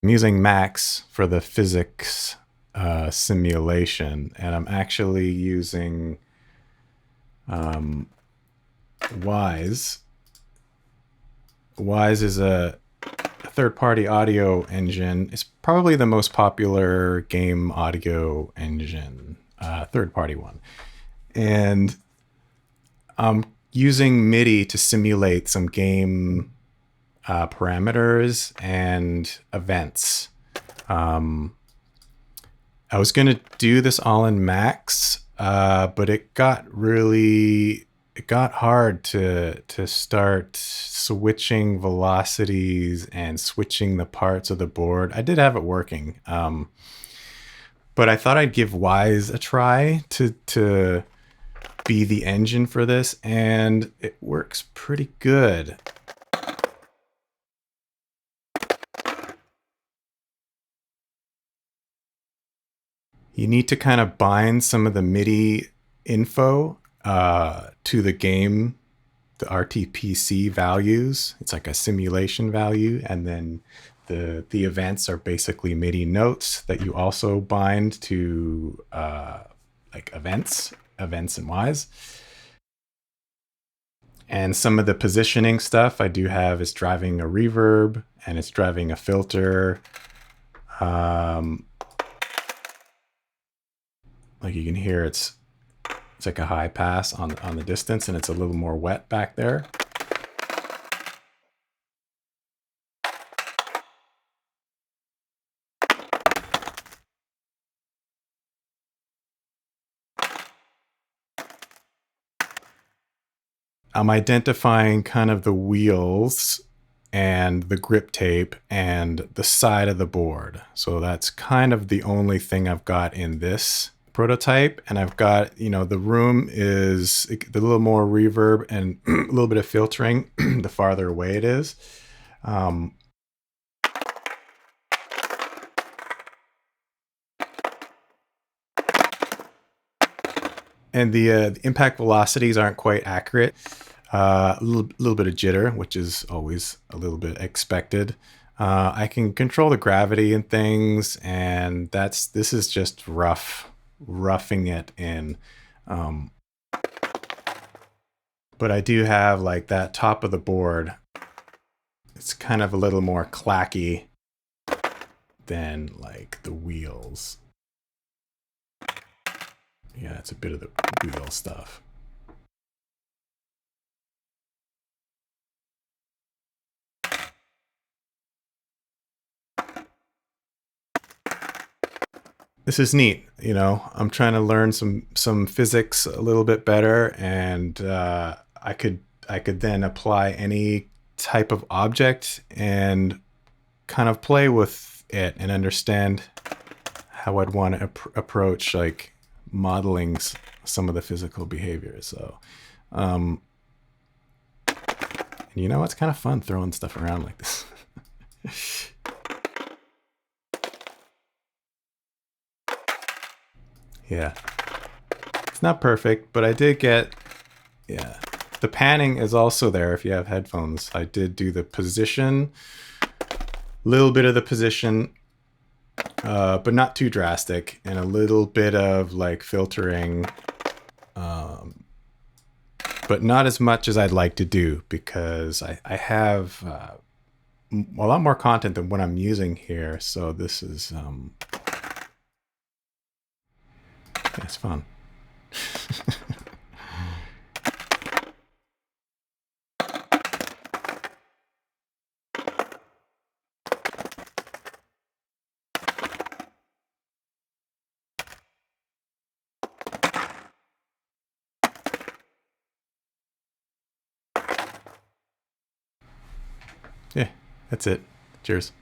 I'm using Max for the physics simulation, and I'm actually using Wwise. Wwise is a third-party audio engine. It's probably the most popular game audio engine, third-party one. And I'm using MIDI to simulate some game parameters and events. I was going to do this all in Max, but it got hard to start switching velocities and switching the parts of the board. I did have it working, but I thought I'd give Wwise a try to be the engine for this, and it works pretty good. You need to kind of bind some of the MIDI info to the game, the RTPC values. It's like a simulation value, and then the events are basically MIDI notes that you also bind to like events in Wwise. And some of the positioning stuff I do have is driving a reverb, and it's driving a filter. Like you can hear, it's like a high pass on the distance, and it's a little more wet back there. I'm identifying kind of the wheels and the grip tape and the side of the board. So that's kind of the only thing I've got in this prototype. And I've got, the room is a little more reverb and a little bit of filtering the farther away it is. And the impact velocities aren't quite accurate. A little bit of jitter, which is always a little bit expected. I can control the gravity and things, and this is just roughing it in. But I do have like that top of the board. It's kind of a little more clacky than like the wheels. Yeah, it's a bit of the wheel stuff. This is neat. I'm trying to learn some physics a little bit better, and I could then apply any type of object and kind of play with it and understand how I'd want to approach like modeling some of the physical behaviors. So, and it's kind of fun throwing stuff around like this. Yeah. It's not perfect, but I did get, yeah. The panning is also there if you have headphones. I did do the position, little bit of the position, but not too drastic, and a little bit of like filtering, but not as much as I'd like to do, because I have a lot more content than what I'm using here. So this is, it's fun. Yeah, that's it. Cheers.